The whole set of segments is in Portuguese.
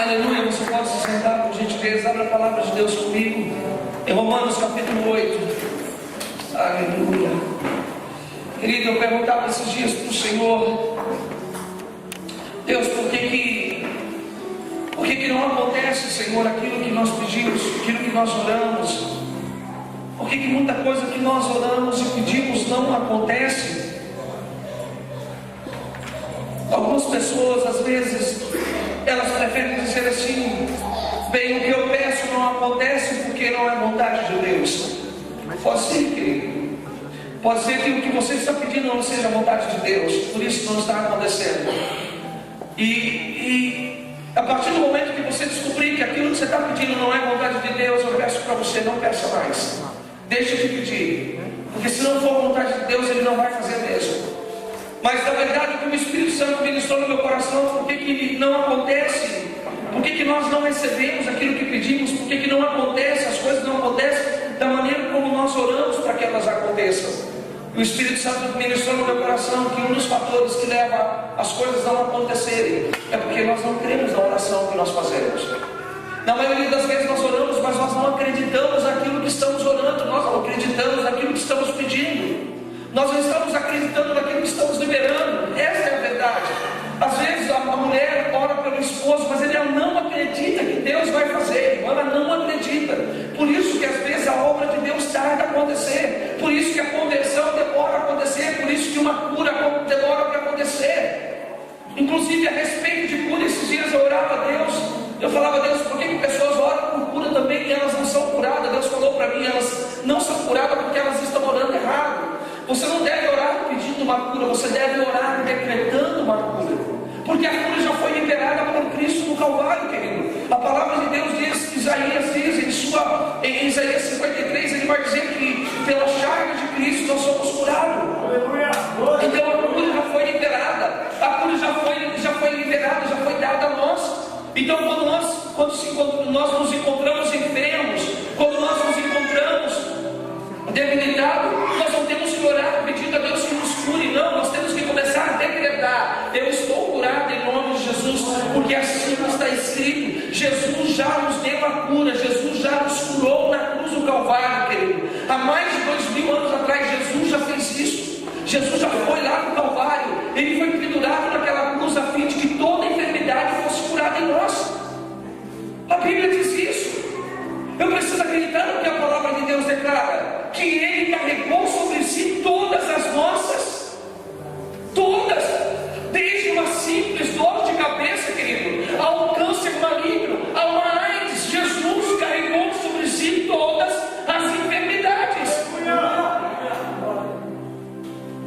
Aleluia, você pode se sentar por gentileza, abra a palavra de Deus comigo, em Romanos capítulo 8, aleluia. Querido, eu perguntava esses dias para o Senhor, Deus, por que não acontece, Senhor, aquilo que nós pedimos, aquilo que nós oramos? Por que muita coisa que nós oramos e pedimos não acontece? Algumas pessoas, às vezes, elas preferem dizer assim: bem, o que eu peço não acontece porque não é vontade de Deus. Pode ser, querido. Pode ser que o que você está pedindo não seja a vontade de Deus, por isso não está acontecendo. E a partir do momento que você descobrir que aquilo que você está pedindo não é vontade de Deus, eu peço para você, não peça mais. Deixa de pedir, porque se não for vontade de Deus, Ele não vai fazer mesmo. Mas na verdade, o que o Espírito Santo ministrou no meu coração, por que não acontece? Por que nós não recebemos aquilo que pedimos? Por que não acontece? As coisas não acontecem da maneira como nós oramos para que elas aconteçam. O Espírito Santo ministrou no meu coração que um dos fatores que leva as coisas a não acontecerem é porque nós não cremos na oração que nós fazemos. Na maioria das vezes nós oramos, mas nós não acreditamos naquilo que estamos orando, nós não acreditamos naquilo que estamos pedindo. Nós não estamos acreditando naquilo que estamos liberando. Essa é a verdade. Às vezes a mulher ora pelo esposo, mas ela não acredita que Deus vai fazer. Ela não acredita. Por isso que às vezes a obra de Deus tarda a acontecer. Por isso que a conversão demora a acontecer. Por isso que uma cura demora para acontecer. Inclusive a respeito de cura, esses dias eu orava a Deus. Eu falava a Deus, por que pessoas oram por cura também e elas não são curadas? Deus falou para mim, elas não são curadas porque elas estão orando errado. Você não deve orar pedindo uma cura, você deve orar decretando uma cura, porque a cura já foi liberada por Cristo no Calvário, querido. A palavra de Deus diz, Isaías diz, em Isaías 53, ele vai dizer que pela chaga de Cristo nós somos curados. Então a cura já foi liberada, a cura já foi liberada, já foi dada a nós. Então quando nós nos encontramos enfermos, quando nós nos encontramos debilitados, nós não temos que orar pedindo a Deus que nos cure, não, nós temos que começar a decretar: eu estou curado em nome de Jesus, porque assim está escrito. Jesus já nos deu a cura, Jesus já nos curou na cruz do Calvário, querido. Há mais de 2000 anos atrás, Jesus já fez isso. Jesus já foi lá no Calvário, Ele foi pendurado naquela cruz a fim de que toda enfermidade fosse curada em nós. A Bíblia diz isso. Eu preciso acreditar no que a palavra de Deus declara, que Ele carregou sobre si todas as nossas, todas, desde uma simples dor de cabeça, querido, ao câncer maligno, a uma AIDS. Jesus carregou sobre si todas as enfermidades.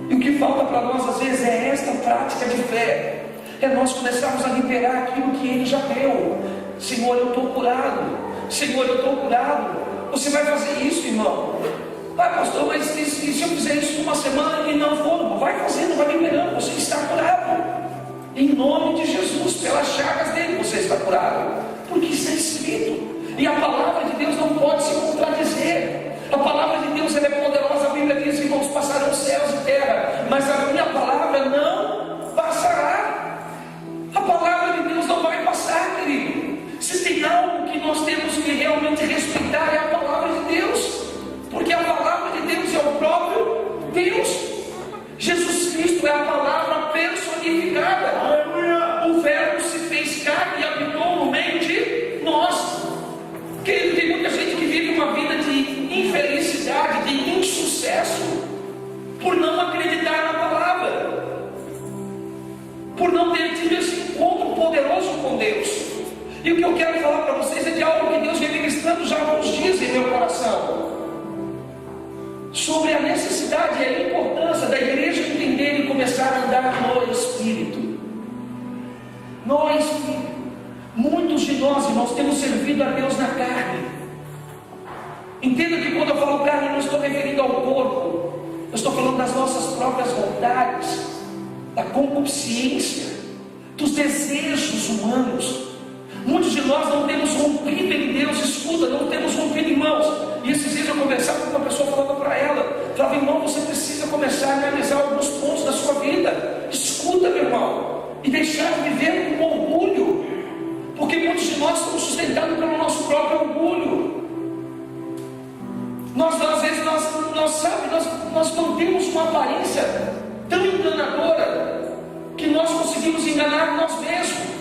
E o que falta para nós às vezes é esta prática de fé, é nós começarmos a liberar aquilo que Ele já deu. Senhor, eu estou curado. Senhor, eu estou curado. Você vai fazer isso, irmão? Vai, pastor, mas se eu fizer isso uma semana e não for, vai fazendo, vai liberando. Você está curado. Em nome de Jesus, pelas chagas dele, você está curado. Porque isso é escrito. E a palavra de Deus não pode se contradizer. A palavra de Deus ela é poderosa. A Bíblia diz: irmãos, passarão céus e terra, mas a minha palavra não passará. A palavra de Deus não vai passar, querido. Se tem algo que nós temos que realmente respeitar, é a palavra de Deus, porque a palavra de Deus é o próprio Deus. Jesus Cristo é a palavra personificada. Aleluia. O Verbo se fez carne e habitou no meio de nós. Querido, tem muita gente que vive uma vida de infelicidade, de insucesso, por não acreditar na palavra, por não ter tido esse encontro poderoso com Deus. E o que eu quero falar para vocês é de algo que Deus vem ministrando já há alguns dias em meu coração, sobre a necessidade e a importância da igreja entender e começar a andar no Espírito. No Espírito. Muitos de nós, irmãos, temos servido a Deus na carne. Entenda que quando eu falo carne, não estou referindo ao corpo, eu estou falando das nossas próprias vontades, da concupiscência, dos desejos humanos. Muitos de nós não temos rompido em Deus. Escuta, não temos rompido, irmãos. E esses dias eu conversava com uma pessoa, falando para ela, falava: irmão, você precisa começar a analisar alguns pontos da sua vida. Escuta, meu irmão, e deixar de viver com orgulho, porque muitos de nós mantemos uma aparência tão enganadora que nós conseguimos enganar nós mesmos.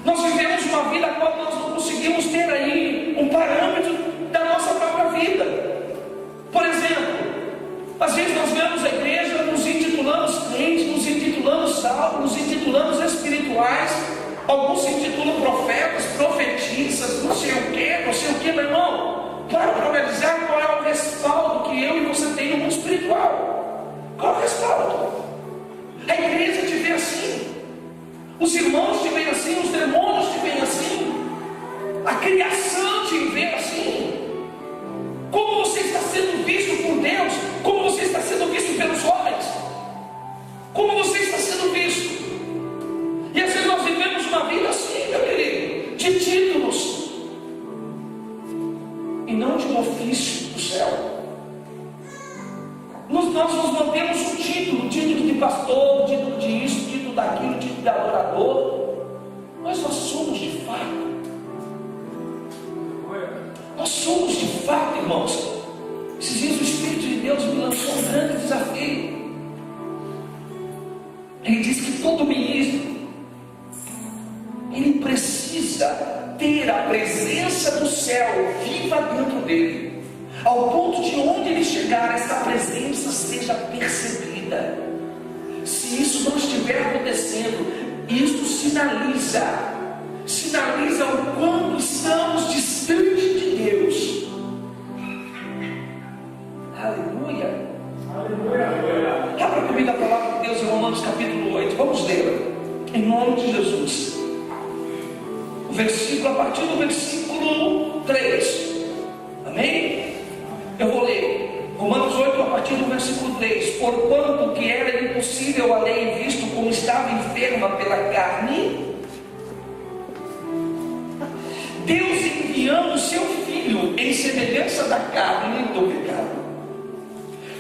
Nós vivemos uma vida a qual nós não conseguimos ter aí um parâmetro da nossa própria vida. Por exemplo, às vezes nós vemos a igreja, nos intitulamos crentes, nos intitulamos salvos, nos intitulamos espirituais, alguns se intitulam profetas, profetisas, não sei o que, meu irmão. Para analisar qual é o respaldo que eu e você tem no mundo espiritual. Qual é o respaldo? A igreja te vê assim, os irmãos te veem assim, os demônios te veem assim, a criação te vê assim. Como você está sendo visto por Deus? Como você está sendo visto pelos homens? Como você está sendo visto? E às vezes nós vivemos uma vida assim, meu querido, de títulos e não de um ofício do céu. Nós nos mantemos um título de pastor, título disso, título daquilo, título de adorador. Mas nós somos de fato. Nós somos de fato, irmãos. Esses dias o Espírito de Deus me lançou um grande desafio. Ele diz que todo ministro, ele precisa ter a presença do céu viva dentro dele, ao ponto de onde ele chegar, essa presença seja percebida. Se isso não estiver acontecendo, isto sinaliza o quanto estamos distantes de Deus. Aleluia. Abra comigo a palavra de Deus em Romanos capítulo 8. Vamos ler em nome de Jesus. O versículo, a partir do versículo 3. Amém? Eu vou ler Romanos 8, a partir do versículo 3. Porquanto que era impossível a lei, visto como estava enferma pela carne, Deus enviando o seu Filho em semelhança da carne do pecado.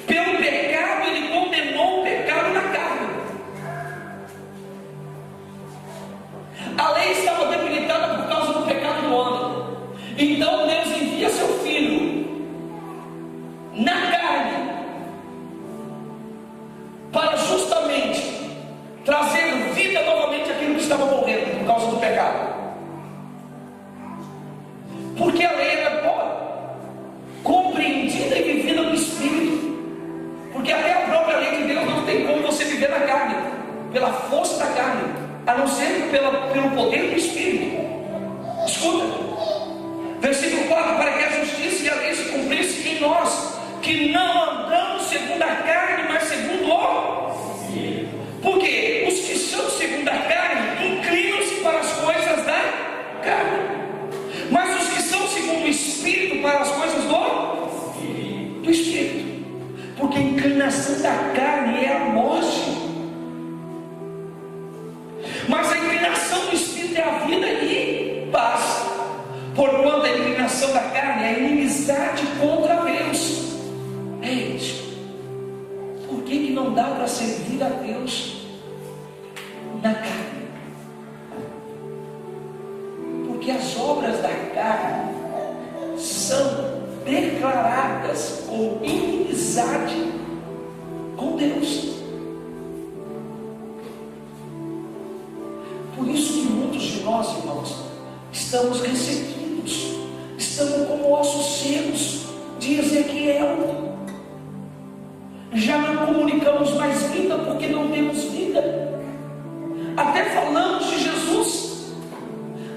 Pelo pecado ele condenou o pecado na carne. A lei estava debilitada por causa do pecado do homem. Então Deus envia seu Filho na carne para justamente trazer vida novamente àquilo que estava morrendo por causa do pecado. Porque a lei era boa, compreendida e vivida no Espírito. Porque até a própria lei de Deus não tem como você viver na carne, pela força da carne, a não ser pelo poder do Espírito. Escuta, versículo 4: para que a justiça e a lei se cumprissem em nós, que não andamos segundo a carne, mas segundo o Espírito. Porque os que são segundo a carne inclinam-se para as coisas da carne, mas os que são segundo o Espírito para as coisas do Espírito. Porque a inclinação da carne é a morte, mas a inclinação do Espírito é a vida e paz. Porquanto a inclinação da carne é a inimizade contra Deus. É isso. Por que não dá para servir a Deus na carne? Porque as obras da carne são declaradas com inimizade com Deus. Por isso que muitos de nós, irmãos, estamos ressequidos, estamos como ossos secos de Ezequiel. Já não comunicamos mais vida porque não temos vida. Até falamos de Jesus,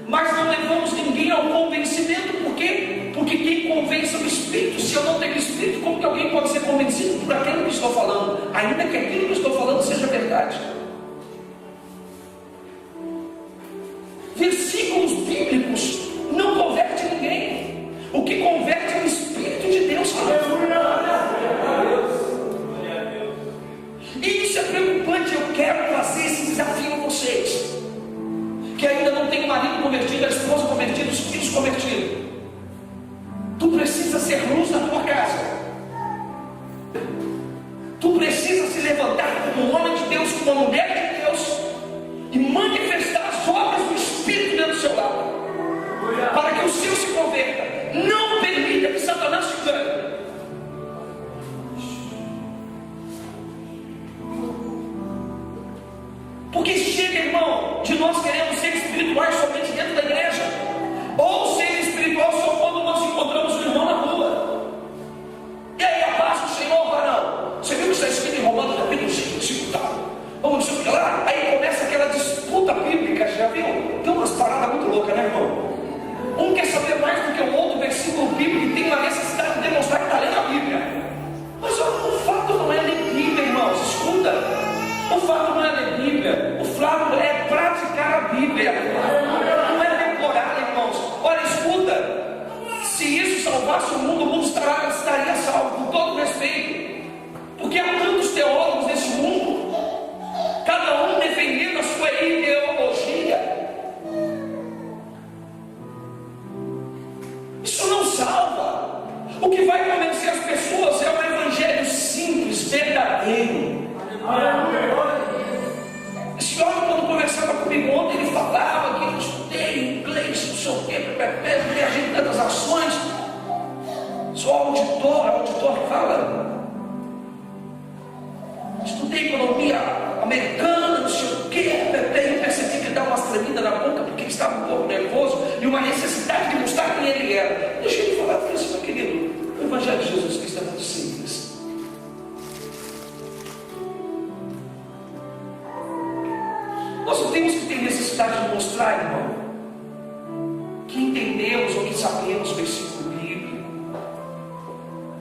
mas não levamos ninguém ao convencimento. Por quê? Porque quem convence é o Espírito. Se eu não tenho Espírito, como que alguém pode ser convencido por aquilo que estou falando, ainda que aquilo que estou falando seja verdade? Versículos bíblicos não convertem ninguém. O que converte é o Espírito de Deus. E isso é preocupante. Eu quero fazer esse desafio a vocês que ainda não tem o marido convertido, a esposa convertida, os filhos convertidos. Tu precisa ser luz na tua casa. Tu precisa se levantar como um homem de Deus, como uma mulher de Deus, e manifestar as obras do Espírito dentro do seu lado, para que o seu se converta. Não permita que Satanás te engane. Porque chega, irmão, de nós queremos ser espirituais somente dentro da igreja, ou ser espiritual só quando nós encontramos o irmão na rua. E aí a paz do Senhor, varão. Você viu que está escrito em Romanos capítulo 5, tal? Vamos dizer que lá, aí começa aquela disputa bíblica, já viu? Tem umas paradas muito loucas, né, irmão? Um quer saber mais do que o outro versículo bíblico e tem uma necessidade de demonstrar que está lendo a Bíblia. Mas o fato não é ler Bíblia, irmãos, escuta. O fato não é ler Bíblia, o fato é praticar a Bíblia. Não é decorar, irmãos. Olha, escuta. Se isso salvasse o mundo estaria salvo, com todo respeito. Porque há tantos teólogos nesse mundo, cada um defendendo a sua ideologia. Isso não salva. O que vai convencer as pessoas é o evangelho simples, verdadeiro. Esse homem, quando conversava comigo ontem, ele falava que eu estudei inglês, não sei o quê, viajei tantas ações. Sou auditor que fala. Estudei economia americana, não sei o quê, e eu percebi que dava umas tremidas na boca porque ele estava um pouco nervoso e uma necessidade de mostrar quem ele era. Deixa ele falar, falei assim, meu querido, o evangelho de Jesus Cristo é muito simples. Nós não temos que ter necessidade de mostrar, irmão, que entendemos ou que sabemos o versículo bíblico.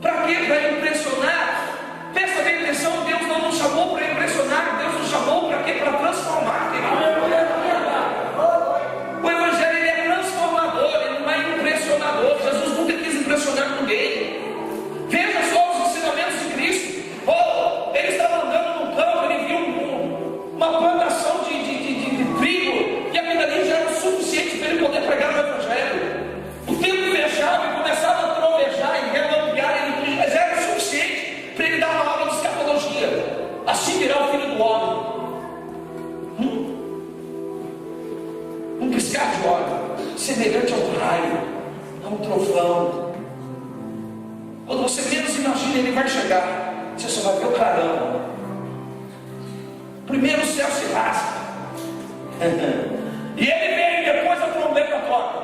Para quê? Para impressionar. Presta bem atenção, Deus não nos chamou para impressionar, Deus nos chamou para quê? Para transformar, querido. O evangelho ele é transformador, ele não é impressionador. Jesus nunca quis impressionar ninguém. Veja só os ensinamentos de Cristo. Ele estava andando no campo, ele viu uma plantação de trigo, e aquilo ali já era o suficiente para ele poder pregar o evangelho. O tempo fechava e começava a trovejar e relampear, mas era o suficiente para ele dar uma aula de escatologia. Assim virá o Filho do Homem. Um piscar de olho, semelhante ao raio, a um trovão. Quando você menos imagina, ele vai chegar. Você só vai ver o clarão. Primeiro o céu se rasga. E ele vem e depois a trombeta toca.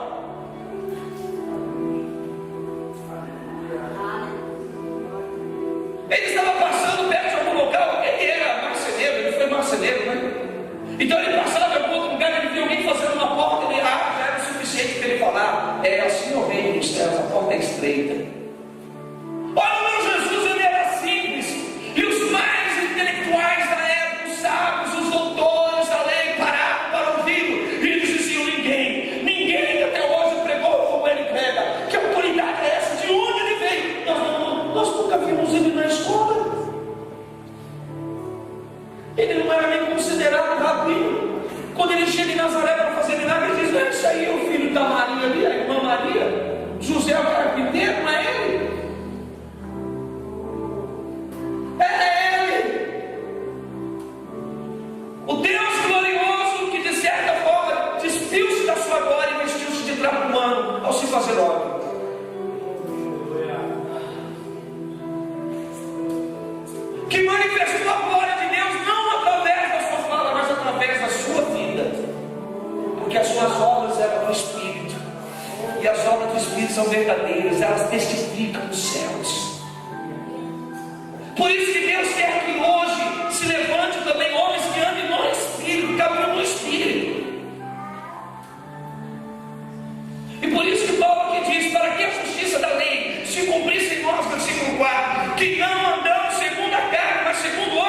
Ele estava passando perto de algum local. Ele era marceneiro, ele foi marceneiro, né? Então ele passava em algum outro lugar, ele viu alguém fazendo uma porta, ele já era o suficiente para ele falar: é assim eu venho nos céus, a porta é estreita. Olha, o meu Jesus, ele era simples. E os mais intelectuais da época, os sábios, os doutores da lei, pararam para ouvi-lo. E eles diziam: ninguém até hoje pregou como ele prega. Que autoridade é essa? De onde ele veio? Nós nunca vimos ele na escola. Ele não era nem considerado rabino. Quando ele chega em Nazaré para fazer milagre, ele diz: esse aí é o filho da Maria ali, a irmã Maria. José é o carpinteiro, não é ele? É ele. O Deus glorioso que de certa forma despiu-se da sua glória e vestiu-se de trapo humano ao se fazer homem. Que manifestou a glória de Deus não através da sua fala, mas através da sua vida. Porque as suas obras eram do Espírito. E as obras do Espírito são verdadeiras, elas testificam os céus. Por isso que Deus quer que hoje se levante também homens que andem no Espírito, caminham no Espírito. E por isso que Paulo aqui diz: para que a justiça da lei se cumprisse em nós, versículo 4, que não andamos segundo a carne, mas segundo o...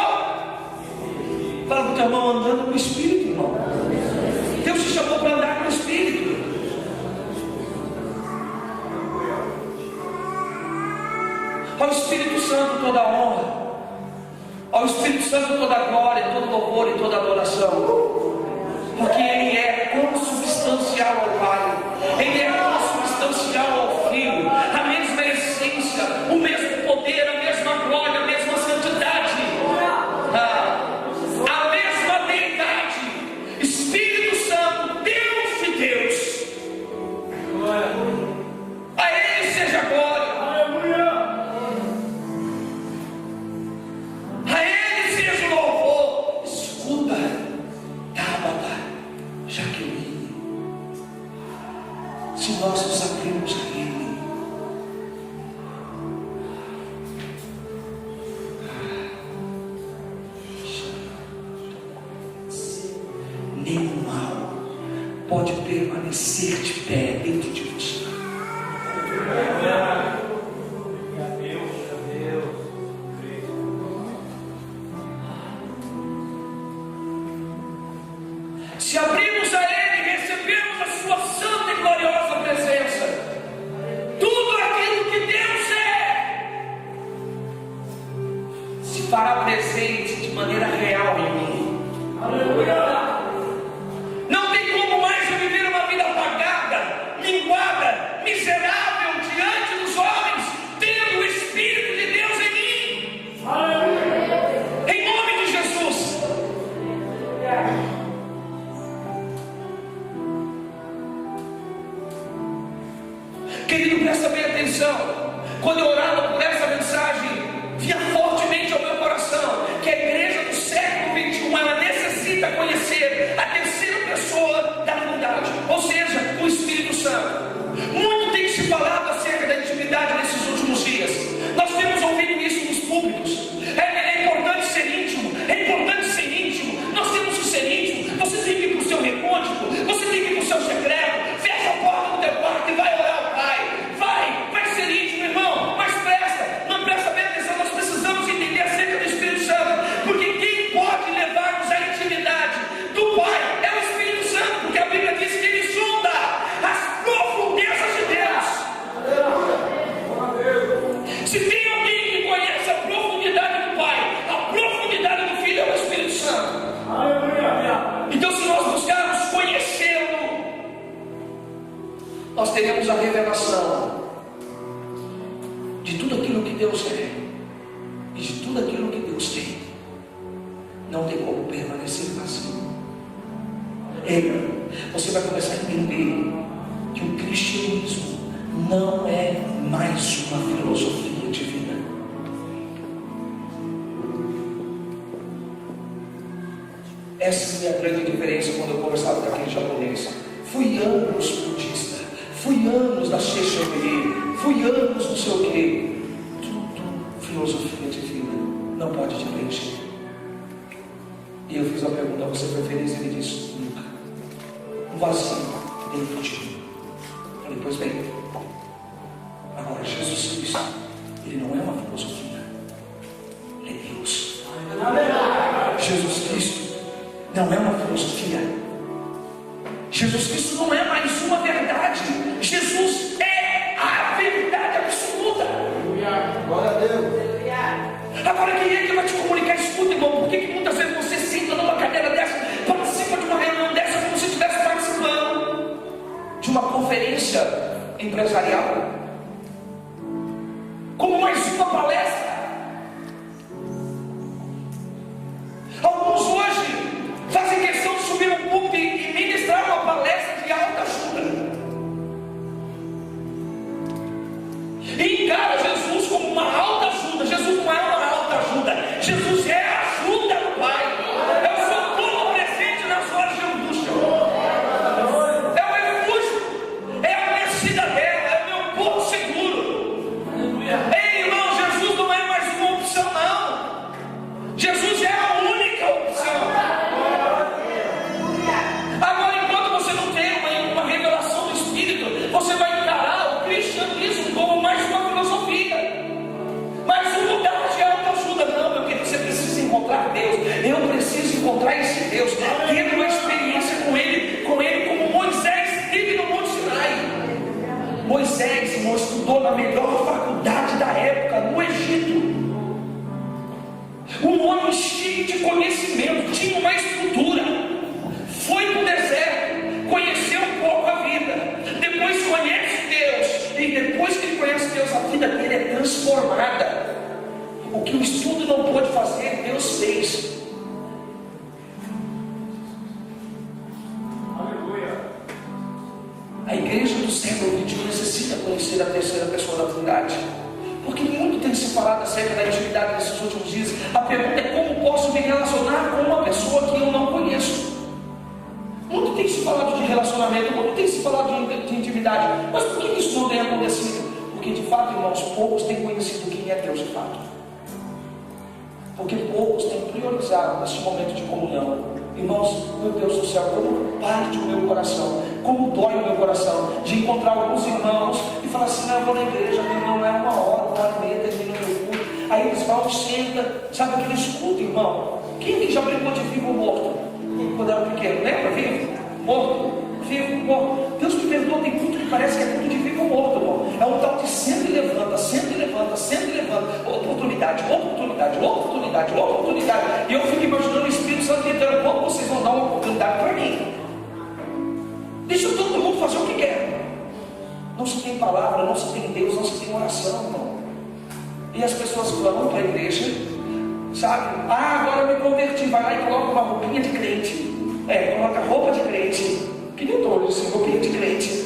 Fala do teu irmão, andando no Espírito, irmão. Deus te chamou para andar no Espírito. Ao Espírito Santo toda a honra, ao Espírito Santo toda a glória, todo louvor e toda adoração, porque Ele é consubstancial ao Pai, Ele é consubstancial ao Filho, a mesma essência, o mesmo poder, a mesma glória, a mesma santidade, a mesma deidade. Espírito Santo, Deus de Deus, a Ele seja a glória. A Ele seja o louvor. Escuta, se nós nos abrirmos a Ele. Nenhum mal pode permanecer de pé dentro de você. Se abrirmos a Ele, recebemos a sua santa e gloriosa presença. Tudo aquilo que Deus é se fará presente de maneira real em mim. Aleluia! Não tem como mais eu viver uma vida apagada, minguada, miserável diante dos homens, tendo o Espírito de Deus em mim. Aleluia! Em nome de Jesus. Querido, presta bem atenção. Quando eu orava por essa mensagem, vinha fortemente ao meu coração que a igreja do século XXI, ela necessita conhecer a terceira pessoa da Trindade, ou seja, o Espírito Santo. Muito tem se falado acerca da intimidade nesses últimos dias. Nós temos ouvido isso nos públicos. É importante ser íntimo, é importante ser íntimo. Nós temos que ser íntimo. Você tem que ir para o seu recôndito, você tem que ir para o seu secreto. Fecha a porta do teu quarto e vai orar ao Pai. Vai ser íntimo, irmão. Mas presta bem atenção. Nós precisamos entender acerca do Espírito Santo, porque quem pode levar-nos à intimidade do Pai é o Espírito Santo, porque a Bíblia diz que Ele sonda as profundezas de Deus. Se tem alguém que conhece a profundidade do Pai, a profundidade do Filho é o Espírito Santo. Então, se nós buscarmos conhecê-lo, nós teremos a revelação de tudo aquilo que Deus é e de tudo aquilo que Deus tem. Não tem como permanecer vazio. Você vai começar a entender que o cristianismo não é mais uma filosofia divina. Essa é a minha grande diferença quando eu conversava com aquele japonês. Fui anos budista, fui anos da Sheshamiri, fui anos não sei o quê. Tudo filosofia divina não pode te preencher. E eu fiz a pergunta: você foi feliz? Ele disse: nunca. Um vazio dentro de mim. Eu falei: pois bem, agora Jesus Cristo, Ele não é uma filosofia, Ele é Deus. Jesus Cristo não é uma filosofia. Jesus Cristo não é mais uma verdade. Jesus é a verdade absoluta. Glória a Deus. Agora, quem é que vai te comunicar? Escuta, irmão, por que muitas vezes você senta numa cadeira dessa, participa de uma reunião dessa, como se estivesse participando de uma conferência empresarial, como mais uma palestra? Alguns hoje fazem questão de subir no púlpito e ministrar uma palestra de alta ajuda, e encara Jesus como uma alta ajuda. Jesus não é uma alta ajuda, Jesus é a ajuda do Pai, é o socorro presente nas horas de angústia, é o refúgio, é a minha cidadela, é o meu porto seguro. Ei, irmão, Jesus não é mais uma opção, não. Jesus é a única opção. Agora, enquanto você não tem uma revelação do Espírito, você vai encarar o cristianismo como mais uma filosofia, mais um lugar de autoajuda. Não, meu querido, você precisa encontrar Deus. Eu preciso encontrar esse Deus, ter uma experiência com Ele como Moisés teve no Monte Sinai. Moisés, irmão, estudou na melhor faculdade da época, no Egito. Um homem cheio de conhecimento, tinha uma estrutura. Foi para o deserto, conheceu um pouco a vida, depois conhece Deus, e depois que ele conhece Deus, a vida dele é transformada. O que o estudo não pôde fazer, Deus fez. Aleluia. A igreja do século XXI necessita conhecer a terceira pessoa da Trindade, porque muito tem se falado acerca da intimidade nesses últimos dias. A pergunta é: como posso me relacionar com uma pessoa que eu não conheço? Muito tem se falado de relacionamento, muito tem se falar de intimidade. Mas por que isso não tem acontecido? Porque de fato, irmãos, poucos têm conhecido quem é Deus de fato. Porque poucos têm priorizado nesse momento de comunhão. Irmãos, meu Deus do céu, como parte o meu coração, como dói o meu coração de encontrar alguns irmãos e falar assim: não, eu vou na igreja, meu irmão, é 1 hora e meia, termina o meu culto. Aí eles vão, sentam, sabe aquele escudo, irmão? Quem já brincou de vivo ou morto? Quando era pequeno, lembra? Vivo, morto, vivo, morto. Deus me perdoa, tem culto que parece que é culto de vivo ou morto, irmão. É um tal de senta e levanta, senta e levanta, senta e levanta. Oportunidade, oportunidade, oportunidade, oportunidade. E eu fico imaginando o Espírito Santo gritando: quando vocês vão dar uma oportunidade para mim? Deixa todo mundo fazer o que quer. Não se tem palavra, não se tem Deus, não se tem oração, irmão. E as pessoas vão para a igreja, sabe? Agora eu me converti, vai lá e coloca uma roupinha de crente. Coloca roupa de crente, que nem eu estou assim, roupinha de crente.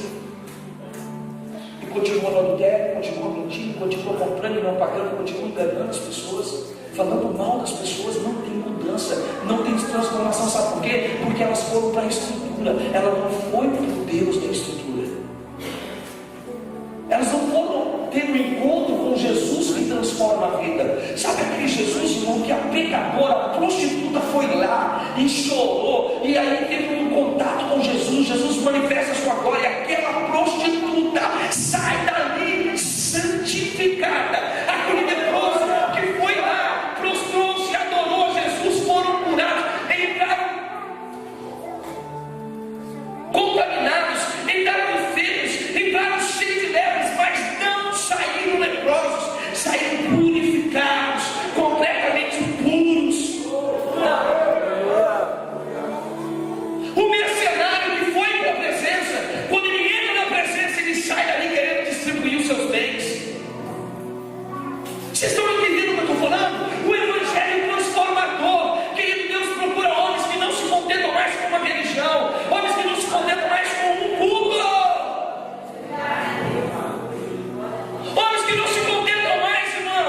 E continua no adultério, continua mentindo, continua comprando e não pagando, continua enganando as pessoas, falando mal das pessoas. Não tem mudança, não tem transformação. Sabe por quê? Porque elas foram para a estrutura, ela não foi para o Deus da estrutura. Elas não foram ter um encontro com Jesus que transforma a vida. Sabe aquele Jesus, irmão, que a pecadora, a prostituta foi lá e chorou, e aí teve um contato com Jesus, Jesus manifesta a sua glória, e aquela prostituta sai dali santificada. Aquele leproso que foi lá, prostrou-se, adorou Jesus, foram curados, entraram contaminados, entraram enfermos, entraram cheios de lepras, mas não saíram leprosos, saíram purificados, completamente puros. O mercenário que foi para a presença, quando ele entra na presença, ele sai dali querendo distribuir os seus bens. Vocês estão entendendo o que eu estou falando? O evangelho transformador. Querido, Deus procura homens que não se contentam mais com uma religião, homens que não se contentam mais com um culto, homens que não se contentam mais, irmão,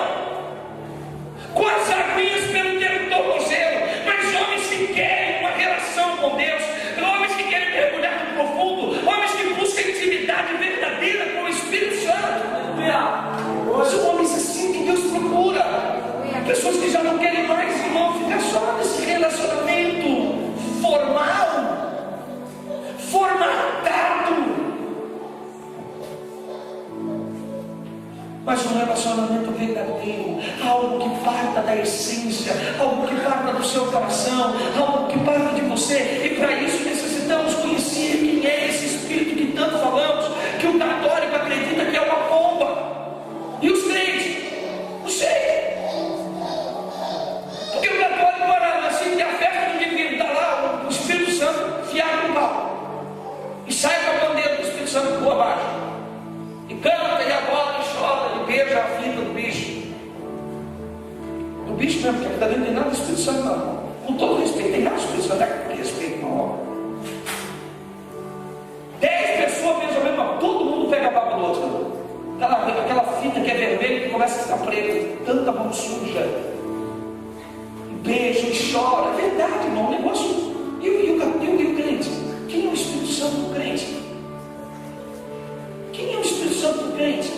com as aguinhas pelo dedo do tornozelo, mas homens que querem uma relação com Deus, homens que querem mergulhar no profundo, homens que buscam intimidade verdadeira com o Espírito Santo. São homens assim que Deus procura. Pessoas que já não querem mais, irmão, ficar só nesse relacionamento formatado, mas um relacionamento verdadeiro, algo que parta da essência, algo que parta do seu coração, algo que parta de você. E para isso necessitamos conhecer quem é esse Espírito que tanto falamos, que o católico acredita que é uma bomba. E os crentes? Não sei. Porque o católico, assim, tem a festa do divino, está lá o Espírito Santo fiado no pau, e sai com a bandeira do Espírito Santo por abaixo, e canta, e aborda, e chora, e beija a fita do bicho. Do bicho mesmo, porque não tem nada do Espírito Santo, não. Com todo respeito, tem nada do Espírito Santo, é respeito, não. 10 pessoas beijam mesmo, todo mundo pega a baba do outro. Aquela fita que é vermelha que começa a ficar preta, tanta mão suja, beijo e chora. É verdade, irmão, um negócio. E o crente? Quem é o Espírito Santo do crente? Quem é o Espírito Santo do crente?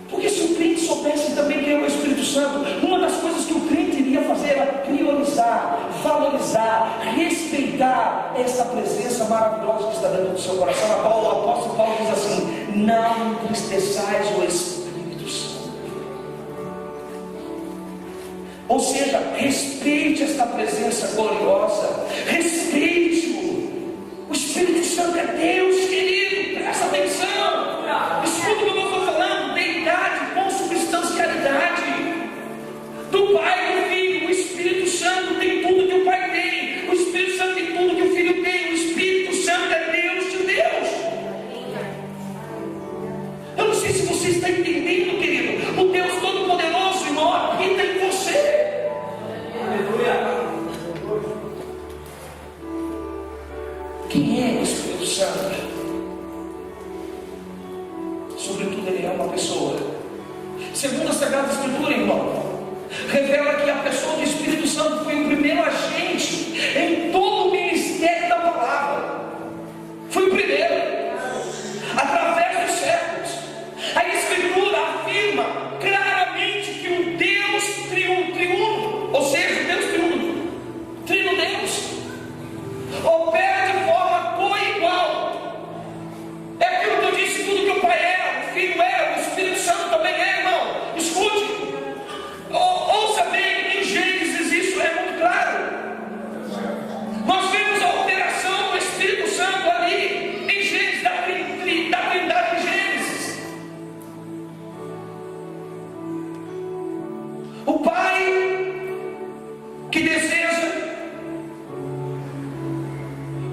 Porque se o crente soubesse também quem é o Espírito Santo, uma das coisas que o crente iria fazer era priorizar, valorizar, respeitar essa presença maravilhosa que está dentro do seu coração. O apóstolo Paulo diz assim: não entristeçais o Espírito Santo. Ou seja, respeite esta presença gloriosa, respeite-o. O Espírito Santo é Deus, querido, presta atenção. Escuta o que eu estou falando: deidade, consubstancialidade do Pai e do Filho. O Espírito Santo tem tudo que o Pai tem, o Espírito Santo tem tudo que o Filho tem. O Espírito Santo é Deus de Deus. Eu não sei se você está entendendo, querido. O Deus Todo-Poderoso, irmão, habita em você. Aleluia. Quem é o Espírito Santo? Sobretudo, ele é uma pessoa. Segundo a Sagrada Escritura, irmão, revela que a pessoa do Espírito Santo foi o primeiro agente em todo o ministério da palavra.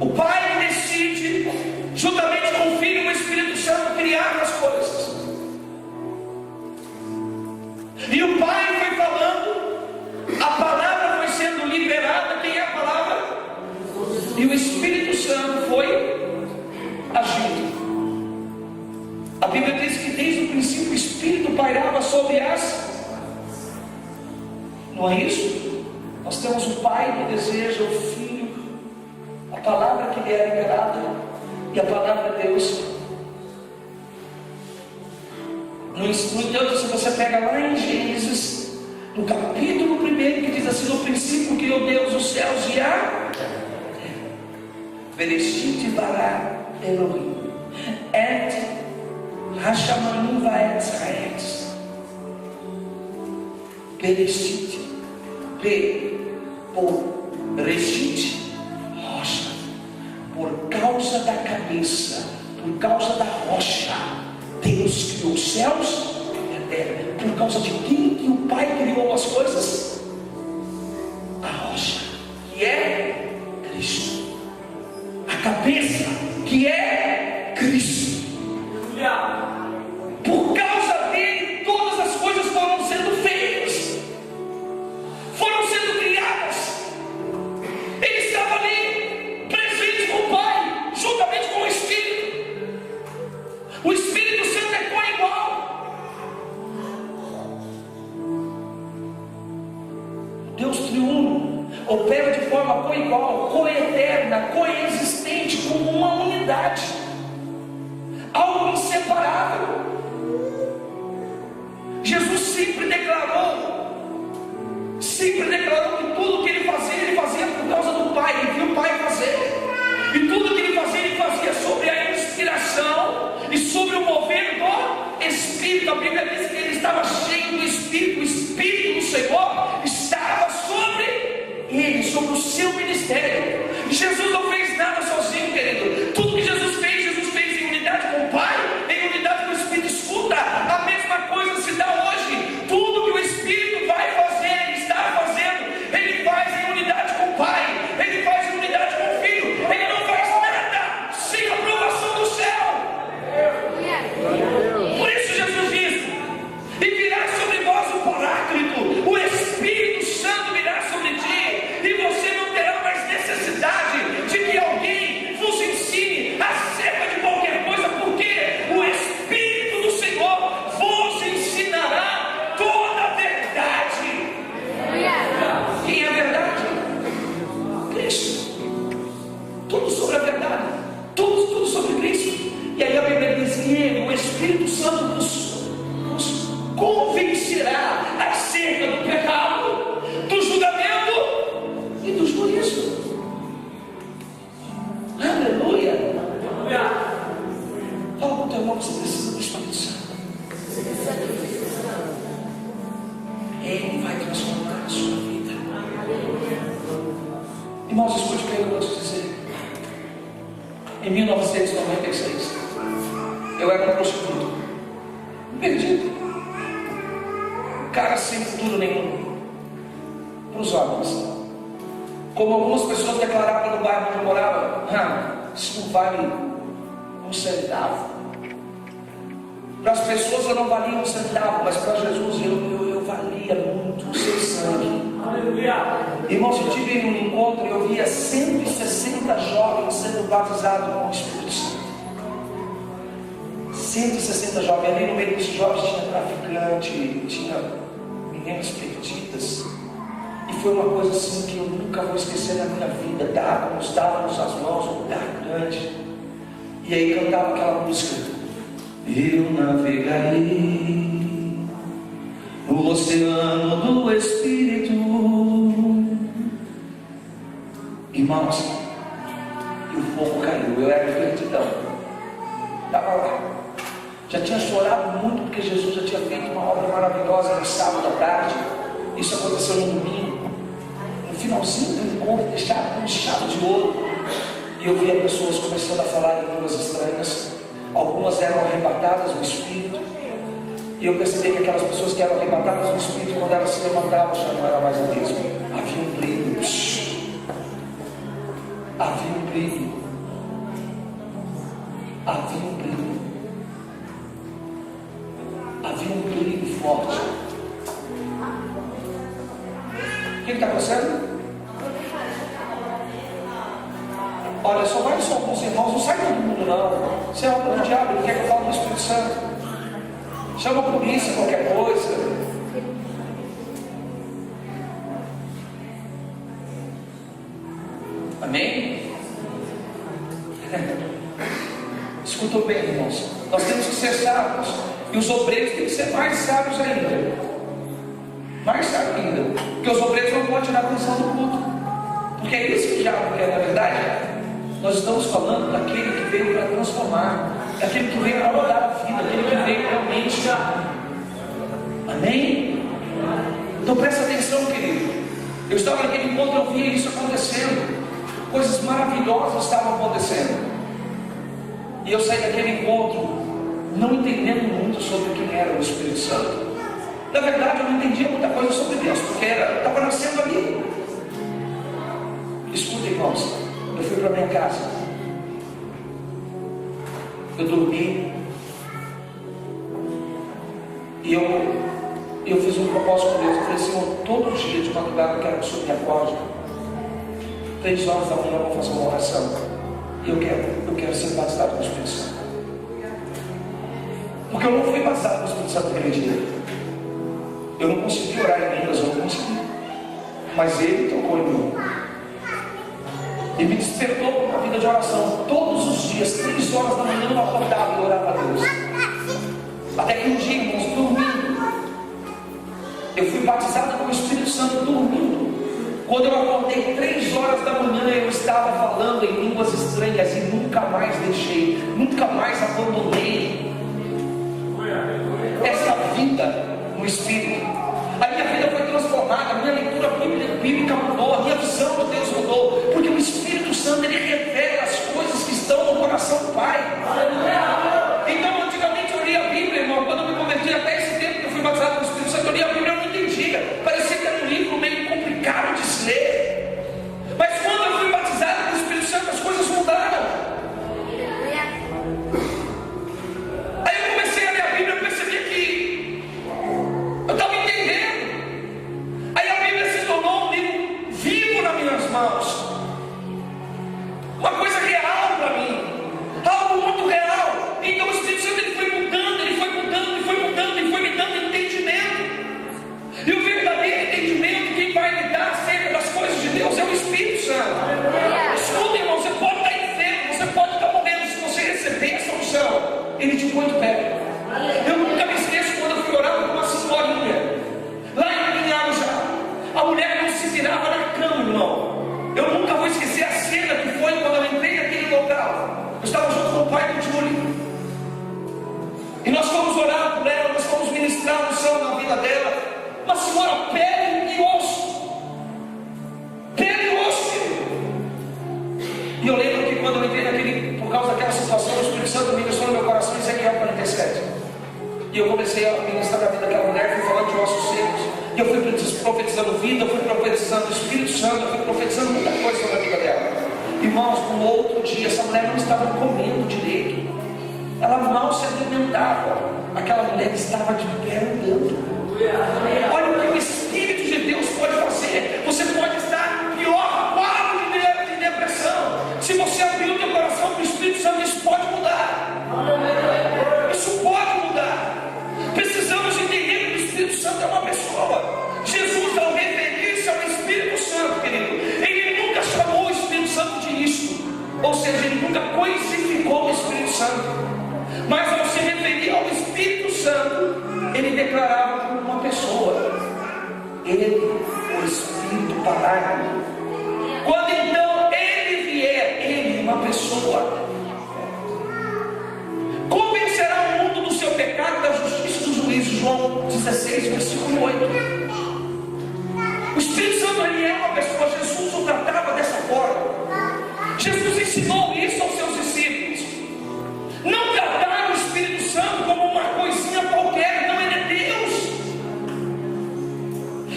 O Pai decide, juntamente com o Filho e o Espírito Santo, criar as coisas. E o Pai foi falando, a palavra foi sendo liberada. Quem é a palavra? E o Espírito Santo foi agindo. A Bíblia diz que desde o princípio o Espírito pairava sobre as... Não é isso? Nós temos o Pai que deseja, o Filho, a palavra que lhe é liberada e a palavra de Deus. No entanto, se você pega lá em Gênesis, no capítulo 1, que diz assim: no princípio criou Deus os céus e a terra. Bereshit bara Elohim et hashamayim vaetz haetz. Bereshit, por Reshit, rocha, por causa da cabeça, por causa da rocha, Deus criou os céus e a terra. Por causa de quem que o Pai criou as coisas? A rocha, que é Cristo. A cabeça, que é Cristo. Por causa dele, todas as coisas foram sendo feitas, foram sendo criadas. Ele estava ali, presente com o Pai, juntamente com o Espírito. O Espírito Santo é co-igual. Deus triuno opera de forma co-igual, co-eterna, coexistente, como uma unidade, algo inseparável. Jesus sempre declarou que tudo que ele fazia por causa do Pai. Ele viu o Pai fazer, e tudo que ele fazia sobre a inspiração e sobre o mover do Espírito. A Bíblia diz que ele estava cheio do Espírito. O Espírito do Senhor estava sobre ele, sobre o seu ministério. Jesus não fez nada sozinho, querido. Tudo que Jesus fez em unidade com o Pai, em unidade com o Espírito. Escuta, a mesma coisa se dá hoje. Tudo que o Espírito vai fazer, ele está fazendo, ele faz em unidade com o Pai, ele faz em unidade com o Filho. Ele não faz nada sem a aprovação do céu. Por isso Jesus diz: e virá sobre vós o Paráclito, o Espírito Santo virá sobre ti, e você não terá mais necessidade de que alguém vos ensine acerca de qualquer coisa, porque o Espírito do Senhor vos ensinará toda a verdade. Quem é a verdade? Cristo. Tudo sobre a verdade, tudo sobre Cristo. E aí a Bíblia diz que ele, o Espírito Santo, nos convencerá acerca do pecado, do julgamento e do juízo. Aleluia. Fala com o teu irmão que você precisa do Espírito Santo. Ele vai transformar a sua vida. Irmãos, escute o que eu vou te dizer. Em 1996, eu era um prostituto, perdido, cara sem futuro nenhum para os homens. Como algumas pessoas declaravam no bairro onde eu morava: isso não vale um centavo. Para as pessoas eu não valia um centavo, mas para Jesus eu valia muito o seu sangue. Irmãos, eu tive um encontro e eu via 160 jovens sendo batizados com o Espírito Santo. 160 jovens. Ali no meio desses jovens tinha traficante, tinha meninas perdidas. E foi uma coisa assim que eu nunca vou esquecer na minha vida. Dávamos as mãos, um lugar grande. E aí cantava aquela música: eu navegarei no oceano do Espírito. Irmãos, e o fogo caiu. Eu era perdidão, estava lá, já tinha chorado muito porque Jesus já tinha feito uma obra maravilhosa no sábado à tarde. Isso aconteceu no domingo, no finalzinho do encontro, deixado com chave de ouro. E eu via pessoas começando a falar em línguas estranhas. Algumas eram arrebatadas no Espírito. E eu percebi que aquelas pessoas que eram arrebatadas no Espírito, quando elas se levantavam, já não era mais a mesma. Havia um brilho. Havia um brilho. brilho. Havia um brilho. Havia um brilho forte. O que está acontecendo? Olha, só vai só alguns irmãos, não sai todo mundo não. Você é obra do diabo, ele quer que eu fale do Espírito Santo. Chama a polícia, qualquer coisa. Amém? Escutou bem, irmãos. Nós temos que ser sábios. E os obreiros têm que ser mais sábios ainda. Mais sábios ainda. Porque os obreiros não podem tirar a atenção do culto. Porque é isso que o diabo quer, na verdade. Nós estamos falando daquele que veio para transformar, daquele que veio para mudar a vida, daquele que veio realmente. Amém? Então presta atenção, querido. Eu estava naquele encontro, eu via isso acontecendo. Coisas maravilhosas estavam acontecendo. E eu saí daquele encontro não entendendo muito sobre quem era o Espírito Santo. Na verdade, eu não entendia muita coisa sobre Deus, porque estava nascendo ali. Escuta, irmãos, eu fui para minha casa, eu dormi, e eu fiz um propósito com Deus. Eu falei: Senhor, todo dia de madrugada eu quero que o Senhor me acorde. 3 horas da manhã eu vou fazer uma oração, e eu quero ser batizado com o Espírito Santo. Porque eu não fui batizado com o Espírito Santo naquele dia. Eu não consegui orar em línguas, eu não consegui, mas Ele tocou em mim e me despertou para uma vida de oração. Todos os dias, 3 horas da manhã, eu acordava e orava a Deus. Até que um dia, irmãos, dormindo, eu fui batizado com o Espírito Santo dormindo. Quando eu acordei 3 horas da manhã, eu estava falando em línguas estranhas e nunca mais deixei, nunca mais abandonei essa vida no Espírito. A minha vida foi transformada, a minha leitura bíblica mudou, a minha visão de Deus mudou, porque o Espírito Santo, ele revela as coisas que estão no coração do Pai. Então, antigamente eu lia a Bíblia, irmão. Quando eu me converti, até esse tempo que eu fui batizado com o Espírito Santo, eu lia a Bíblia, eu não entendia. Parecia que era um livro meio complicado de se ler. Mas quando eu fui batizado com o Espírito Santo, as coisas mudaram. Aí eu comecei a ler a Bíblia, eu percebi que eu estava entendendo. Aí a Bíblia se tornou um livro vivo nas minhas mãos, uma coisa real para mim, algo muito real. Então o Espírito Santo, ele foi mudando, ele foi mudando, ele foi mudando, ele foi me dando entendimento. E o verdadeiro entendimento, quem vai me dar acerca das coisas de Deus é o Espírito Santo. Escuta, irmão, você pode estar enfermo, você pode estar morrendo, se você receber essa unção, ele te põe de pé. Eu nunca me esqueço quando eu fui orar com uma senhorinha lá em Pinhal. A mulher não se virava na cama, irmão. Eu nunca vou esquecer a cena que foi quando eu entrei naquele local. Eu estava junto com o pai do Júlio, e nós fomos orar por ela, nós fomos ministrar o céu na vida dela. Uma senhora pele e osso, e eu lembro que quando eu entrei por causa daquela situação, o Espírito Santo me ministrou no meu coração em Ezequiel 47. E eu comecei a ministrar na vida daquela mulher, fui falando de ossos secos. E eu fui profetizando vida, eu fui profetizando o Espírito Santo, eu fui profetizando muita coisa sobre a vida dela. Irmãos, no outro dia, essa mulher não estava comendo direito, ela mal se alimentava. Aquela mulher estava de pé andando. Olha o que o Espírito de Deus pode fazer. Você pode estar pior quadro de depressão. Se você abrir o teu coração para o Espírito Santo, isso pode mudar. Isso pode mudar. Precisamos entender que o Espírito Santo é uma pessoa. Jesus, ao referir-se ao Espírito Santo, querido, ele nunca chamou o Espírito Santo de isso. Ou seja, ele nunca coisificou o Espírito Santo. Mas ao se referir ao Espírito Santo, ele declarava como uma pessoa. Ele, o Espírito Paráclito. Quando então ele vier, ele, uma pessoa, convencerá o mundo do seu pecado, da justiça e do juízo. João 16, versículo 8. O Espírito Santo, ele é uma pessoa. Jesus o tratava dessa forma. Jesus ensinou isso aos seus discípulos. Não tratar o Espírito Santo como uma coisinha qualquer. Não, ele é Deus.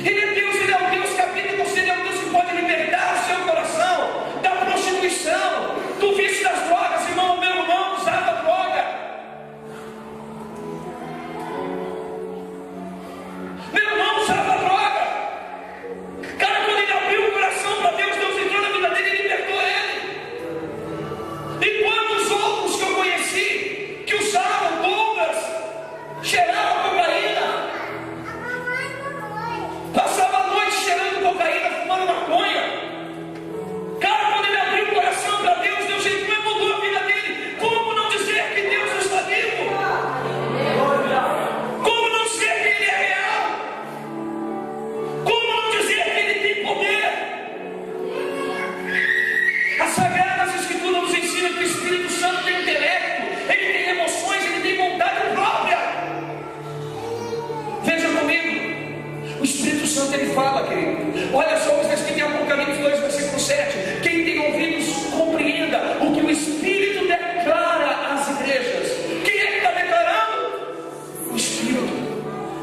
Ele é Deus, ele é o Deus que habita em você. Ele é o Deus que pode libertar o seu coração da prostituição, ele fala, querido. Olha só o que está escrito em Apocalipse 2, versículo 7. Quem tem ouvidos, compreenda o que o Espírito declara às igrejas. Quem é que está declarando? O Espírito.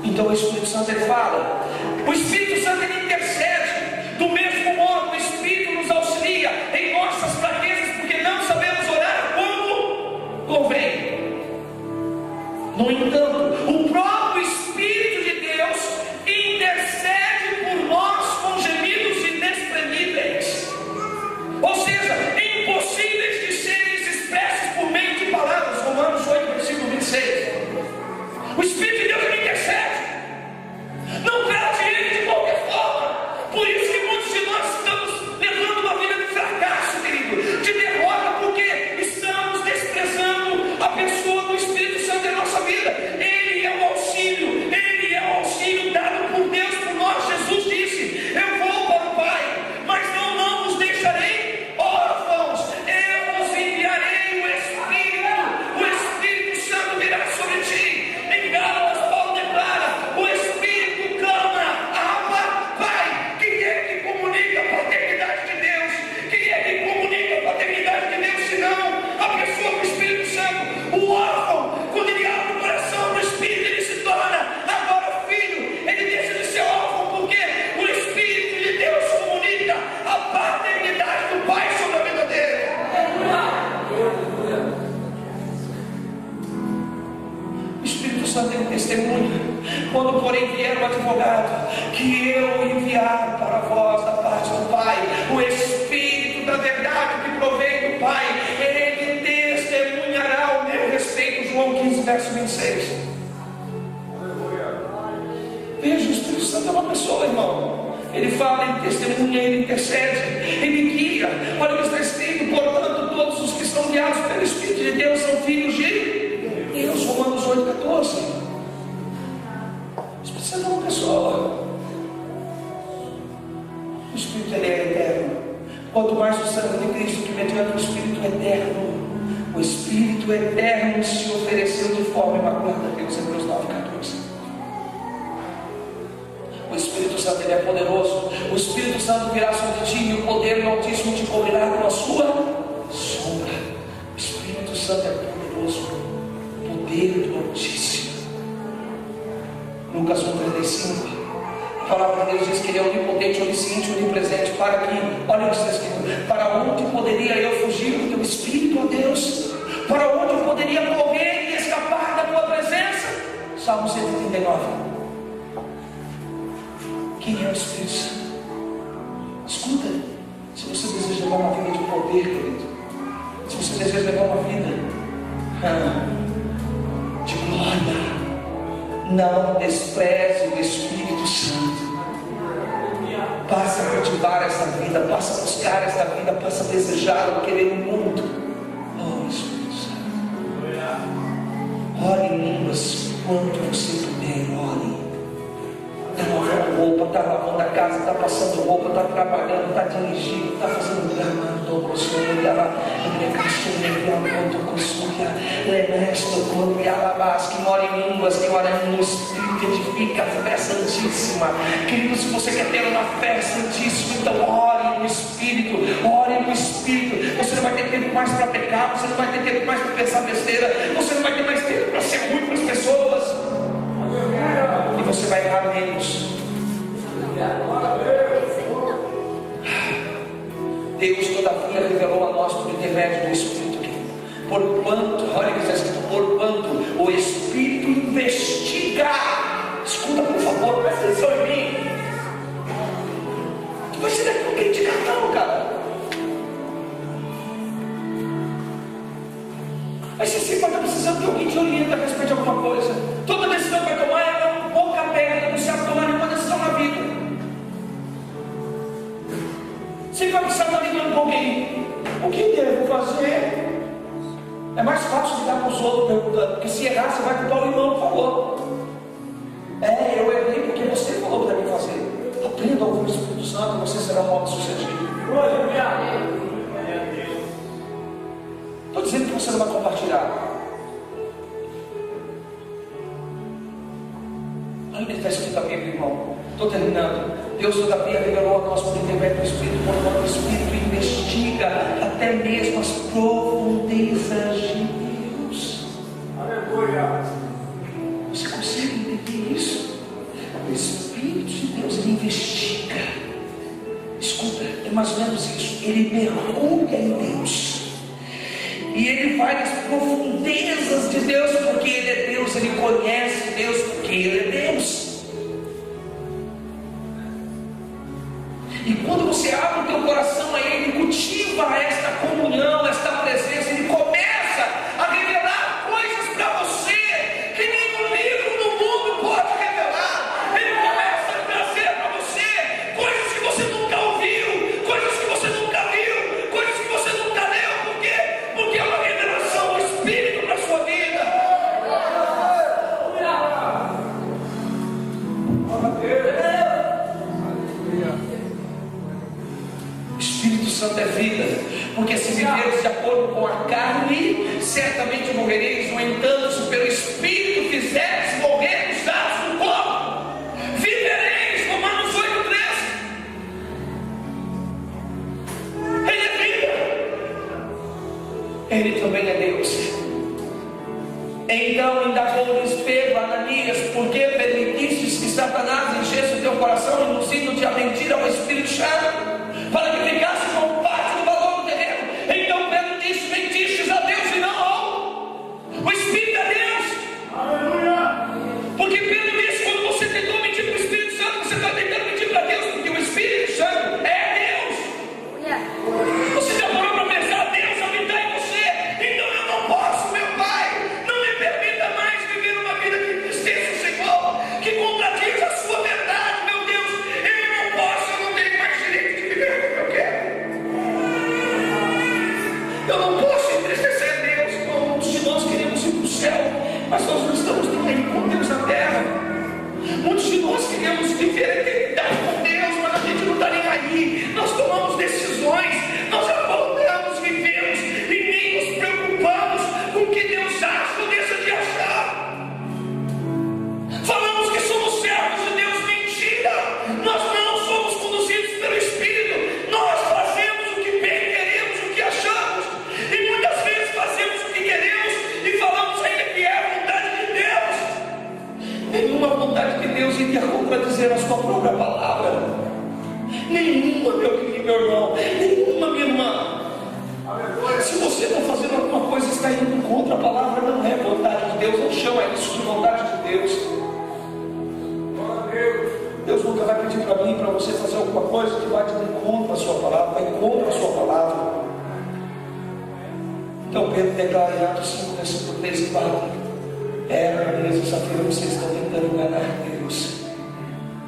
Então o Espírito Santo ele fala. O Espírito Santo ele intercede. Do mesmo modo, o Espírito nos auxilia em nossas fraquezas, porque não sabemos orar como convém. No entanto, o próprio Espírito de Deus intercede por nós com gemidos inexprimíveis, ou seja, impossíveis de serem expressos por meio de palavras. Romanos 8, versículo 26. O Espírito de Deus ele intercede. Não trate ele de qualquer forma. Por isso que muitos de nós estamos levando uma vida de fracasso, querido, de derrota, porque estamos desprezando a pessoa do Espírito Santo em nossa vida. Ele é o auxílio dado por Deus por nós. Jesus disse: eu vou para o Pai, mas não vos deixarei órfãos, eu vos enviarei o Espírito Santo virá sobre ti. Em Gálatas, Paulo declara: o Espírito clama, Abba, Pai. Quem é que comunica a paternidade de Deus? Quem é que comunica a paternidade de Deus, senão a pessoa do Espírito Santo? O órfão, quando ele abre o coração do Espírito, ele se torna agora filho. Ele deixa de ser órfão, porque o Espírito de Deus comunica a paternidade do Pai sobre a vida dele. O Espírito Santo tem testemunha. Quando porém vier o advogado que eu enviar para vós da parte do Pai, o Espírito da verdade que provém do Pai, ele testemunhará ao meu respeito. João 15, verso 26. Veja, o Espírito Santo é uma pessoa, irmão. Ele fala, ele testemunha, ele intercede, ele guia. Olha o que está escrito: portanto, todos os que são guiados pelo Espírito de Deus são filhos de Deus. Romanos 8, 14. O Espírito Santo é uma pessoa. O Espírito ele é eterno. Quanto mais o sangue de Cristo que mediante o Espírito eterno, o Espírito eterno se ofereceu de forma imaculada a Deus. Hebreus 9, 14. O Espírito Santo ele é poderoso. O Espírito Santo virá sobre ti e o poder do Altíssimo te cobrirá com a sua sombra. O Espírito Santo é poderoso. Poder do Altíssimo. Lucas 1,35. A palavra de Deus diz que ele é onipotente, onisciente, onipresente. Para que, olha o que está escrito: para onde poderia eu fugir do teu Espírito, ó Deus? Para onde eu poderia correr e escapar da tua presença? Salmo 139. Quem é o Espírito Santo? Escuta, se você deseja levar uma vida de poder, querido, se você deseja levar uma vida de glória, não despreze o Espírito Santo. Passa a cultivar essa vida, passa a buscar essa vida, passa a desejar, querer o mundo. Oh, Espírito Santo, ore em línguas quanto você puder, ore. Está lavando roupa, está lavando a casa, está passando roupa, está trabalhando, está dirigindo, está fazendo gramado, que ore em línguas, que ore no Espírito, edifica a fé santíssima. Querido, se você quer ter uma fé santíssima, então ore no Espírito, ore no Espírito. Você não vai ter tempo mais para pecar, você não vai ter tempo mais para pensar besteira, você não vai ter mais tempo para ser ruim para as pessoas. E você vai errar menos. Deus todavia revelou a nós por intermédio do Espírito, porquanto, olha o que está escrito: porquanto o Espírito investiga. Escuta, por favor, presta atenção em mim. Você não é com quem te não, cara. Mas você sempre vai estar precisando de alguém te orienta a respeito de alguma coisa. Toda decisão que vai tomar é um pouco aberta, não sabe tomar nenhuma decisão na vida. Sempre vai precisar estar ligando com alguém. O que devo fazer? É mais fácil ligar para os outros perguntando, porque se errar você vai culpar o irmão que falou. Eu errei porque você falou para mim fazer. Aprenda a ouvir o Espírito Santo e você será um homem sucedido. Estou dizendo que você não vai compartilhar. Olha o que está escrito aqui, meu irmão. Estou terminando. Deus todavia revelou a nós por intermédio do Espírito, quando o Espírito investiga até mesmo as profundezas de Deus. Aleluia. Você consegue entender isso? O Espírito de Deus, ele investiga. Escuta, é mais ou menos isso. Ele mergulha em Deus. E ele vai nas profundezas de Deus, porque ele é Deus. Ele conhece Deus, porque ele é Deus. E quando você abre o teu coração a Ele, cultiva esta comunhão, esta presença, Ele começa a revelar coisas para você que nenhum livro do mundo pode revelar. Ele começa a trazer para você coisas que você nunca ouviu, coisas que você nunca viu, coisas que você nunca leu. Por quê? Porque é uma revelação do Espírito para a sua vida. Espírito Santo é vida, porque se viveres de acordo com a carne, certamente morrereis. No entanto, se pelo Espírito fizeres morrer os atos do corpo, vivereis. Romanos 8:13. Ele é vida, Ele também é Deus. Então indagou-lhes Pedro, Ananias: por que permitistes que Satanás enchesse o teu coração, induzindo-te a mentir ao Espírito Santo, para que ficasse com parte do valor do terreno? Então Pedro disse: mentistes a Deus e não ao o Espírito é Deus. Aleluia. Porque Pedro disse: quando você tentou mentir para o Espírito Santo, você está tentando mentir para Deus, porque o Espírito Santo é Deus. Você já parou para pensar? Deus habitar em você. Então eu não posso, meu Pai, não me permita mais viver uma vida que entristeça o Senhor, que contradiz a sua verdade. Meu Deus, eu não posso, eu não tenho mais direito de viver como eu quero. Eu não posso entristecer Deus. Muitos de nós queremos ir para o céu, mas nós não estamos nem aí com Deus na terra. Muitos de nós queremos viver a eternidade com Deus, mas a gente não está nem aí. Nós tomamos decisões, nós apontamos, vivemos e nem nos preocupamos com o que Deus acha ou deixa de achar. Falamos que somos servos de Deus, mentira. Nós não somos conduzidos pelo Espírito. Nós fazemos o que bem queremos, o que achamos, e muitas vezes fazemos o que queremos e falamos ainda que é a vontade de Deus. Nenhuma vontade de Deus iria contradizer a sua própria palavra. Nenhuma, meu querido, meu irmão. Nenhuma, minha irmã. Se você está fazendo alguma coisa, está indo contra a palavra, não é vontade de Deus. Não chama isso de vontade de Deus. Deus nunca vai pedir para mim e para você fazer alguma coisa que vai de encontro à sua palavra, vai contra a sua palavra. Então Pedro declara em Atos 5, versículo 3 e 4: Ananias e Safira, vocês estão tentando enganar Deus.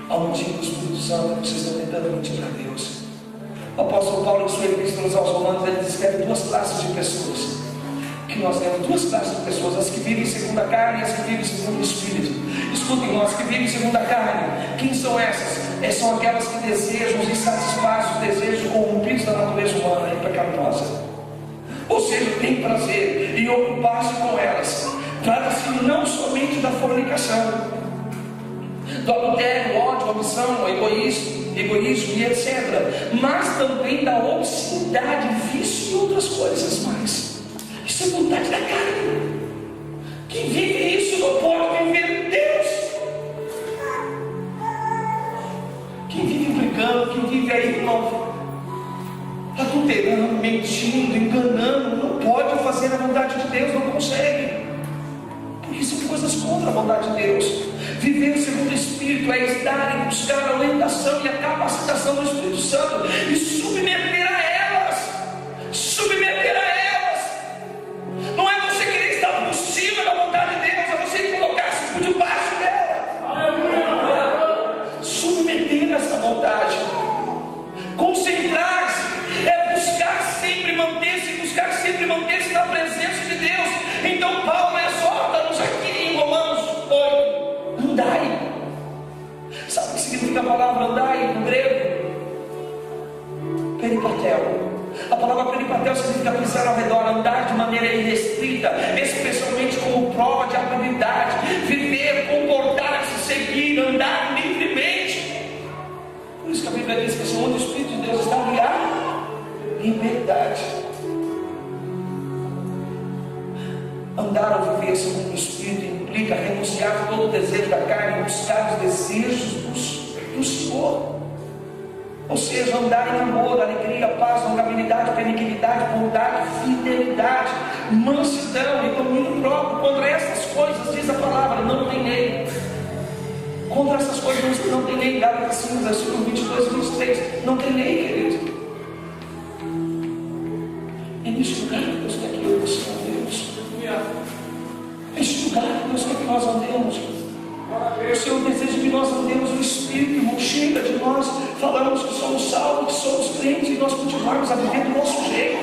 Ao mentir do Espírito Santo, vocês estão tentando mentir para Deus. O apóstolo Paulo, em sua epístola aos Romanos, ele descreve duas classes de pessoas. Que nós temos duas classes de pessoas: as que vivem segundo a carne e as que vivem segundo o Espírito. Escutem, nós que vivem segundo a carne, quem são essas? São aquelas que desejam e satisfazem os desejos corrompidos da natureza humana e pecaminosa. Ou seja, tem prazer em ocupar-se com elas. Trata-se não somente da fornicação, do adultério, ódio, omissão, egoísmo e etc., mas também da obscenidade, vício e outras coisas mais. Isso é vontade da carne. Quem vive isso não pode viver Deus. Quem vive brigando, quem vive aí, irmão, adulterando, mentindo, enganando, não pode fazer a vontade de Deus, não consegue. Porque são coisas contra a vontade de Deus. Viver segundo o Espírito é estar e buscar a orientação e a capacitação do Espírito Santo e submeter a elas. Submeter a elas. Não é você querer estar por cima da vontade de Deus, é você colocar-se por debaixo dela. Aleluia. Submeter essa vontade. Concentrar-se é buscar sempre manter-se na presença de Deus. Então Paulo exorta-nos aqui em Romanos 8: andai. Sabe o que significa a palavra andai no grego? Peripatel. A palavra peripatel significa pisar ao redor, andar de maneira irrestrita, especialmente como prova de habilidade, viver, comportar-se, seguir, andar livremente. Por em verdade. Andar ou viver segundo o Espírito implica renunciar todo o desejo da carne e buscar os desejos do Senhor. Ou seja, andar em amor, alegria, paz, longanimidade, benignidade, bondade, fidelidade, mansidão e domínio próprio. Contra essas coisas, diz a palavra, não tem lei. Contra essas coisas não tem lei. Gálatas 5, versículo 22 e 23. Não tem lei, querido. É neste lugar que Deus quer que eu e você andemos. É neste lugar que Deus quer que nós andemos. O Senhor deseja que nós andemos no Espírito, irmão. Chega de nós falarmos que somos salvos, que somos crentes, e nós continuarmos a viver do nosso jeito,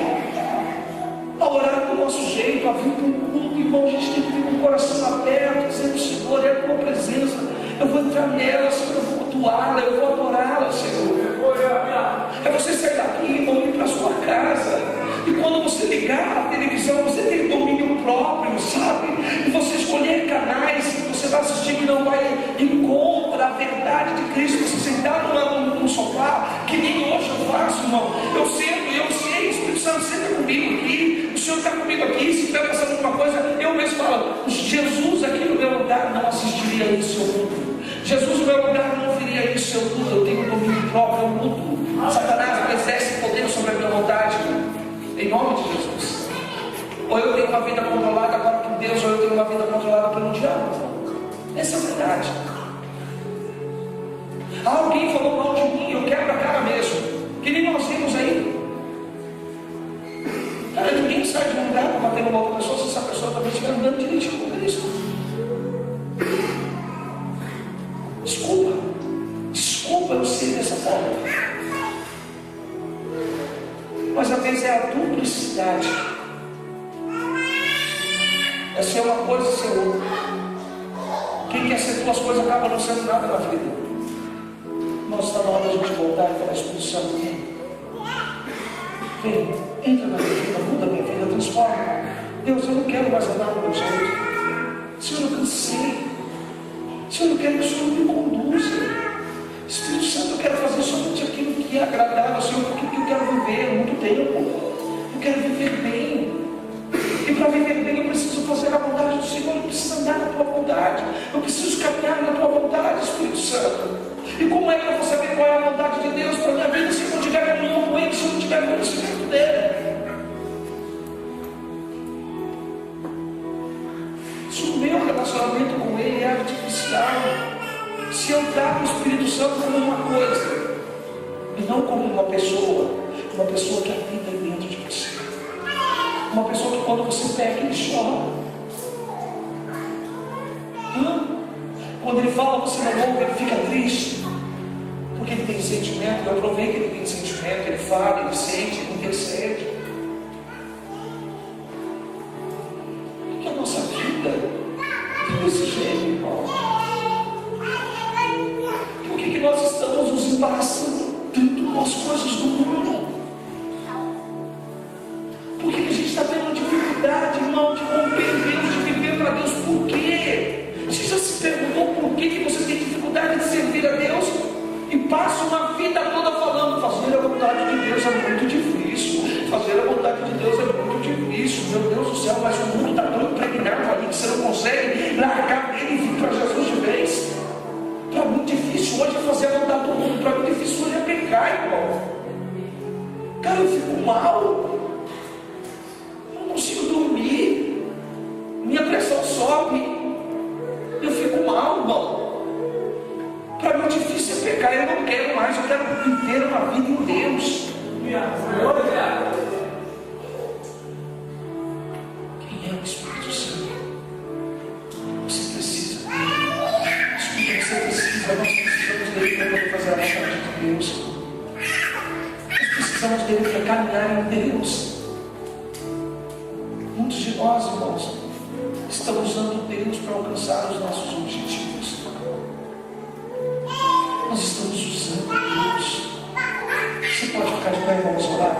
a orar do nosso jeito, a vir com o culto, irmão. A gente tem que vir com o coração aberto, dizendo: Senhor, é a tua presença, eu vou entrar nela, Senhor, eu vou cultuá-la, eu vou adorá-la, Senhor. É você sair daqui, irmão, ir para a sua casa, e quando você ligar a televisão, você tem domínio próprio, sabe? E você escolher canais que você vai assistir, que não vai ir contra a verdade de Cristo. Você sentar no sofá, que nem hoje eu faço, irmão. Eu sento, eu sei, o Espírito Santo senta comigo aqui, o Senhor está comigo aqui. Se estiver passando alguma coisa, eu mesmo falo: Jesus aqui no meu lugar não assistiria isso, eu mudo. Jesus no meu lugar não viria isso, eu mudo. Eu tenho domínio próprio, eu mudo. Satanás não exerce poder sobre a minha vontade, em nome de Jesus. Ou eu tenho uma vida controlada agora por Deus, ou eu tenho uma vida controlada pelo diabo. Essa é a verdade. Alguém falou mal de mim, eu quebro a cara mesmo, que nem nós temos aí. Cara, ninguém sai de um lugar para bater numa outra pessoa se essa pessoa também estiver andando direitinho com Cristo. Desculpa eu ser dessa forma, mas às vezes é a duplicidade. É ser uma coisa e ser outra. Quem quer ser duas coisas acaba não sendo nada na vida. Nós está na hora de a gente voltar e falar: Espírito Santo, vem, entra na minha vida, muda a minha vida, transforma. Deus, eu não quero mais andar no meu jeito. Senhor, eu cansei. Senhor, eu quero que o Senhor me conduza. Espírito Santo, eu quero fazer somente aquilo que é agradável ao Senhor, porque eu quero viver muito tempo. Eu quero viver bem. E para viver bem eu preciso fazer a vontade do Senhor. Eu preciso andar na tua vontade. Eu preciso caminhar na tua vontade, Espírito Santo. E como é que eu vou saber qual é a vontade de Deus para a minha vida se eu não tiver comunhão com Ele, se eu não tiver conhecimento dele? Se o meu relacionamento com Ele é artificial, se eu trato o Espírito Santo como uma coisa e não como uma pessoa que habita dentro de você, uma pessoa que quando você peca ele chora, quando ele fala você não ouve, ele fica triste, porque ele tem sentimento. Eu provei que ele tem sentimento, ele fala, ele sente, ele intercede. Por que a nossa vida é desse jeito, irmão? Por que nós estamos nos embaraçando tanto com as coisas do mundo? Por que a gente está tendo dificuldade, irmão, de romper Deus, de viver para Deus? Por quê? Você já se perguntou por que você tem dificuldade de servir a Deus? E passa uma vida toda falando: fazer a vontade de Deus é muito difícil, fazer a vontade de Deus é muito difícil, meu Deus do céu, mas o mundo está tão impregnado ali que você não consegue largar dele e vir para Jesus de vez. Para mim difícil hoje é fazer a vontade do mundo, para mim difícil hoje é pecar, irmão. Cara, eu fico mal, eu não consigo dormir, minha pressão sobe, eu fico mal, irmão. Para mim difícil é pecar, eu não quero mais, eu quero viver uma vida em Deus. Quem é o Espírito Santo? Você precisa. Você precisa, nós precisamos dele para poder fazer a vontade de Deus. Nós precisamos dele para caminhar em Deus. Muitos de nós, irmãos, estamos usando Deus para alcançar os nossos objetivos. Nós estamos usando Deus. Você pode ficar de pé, irmãos, orar?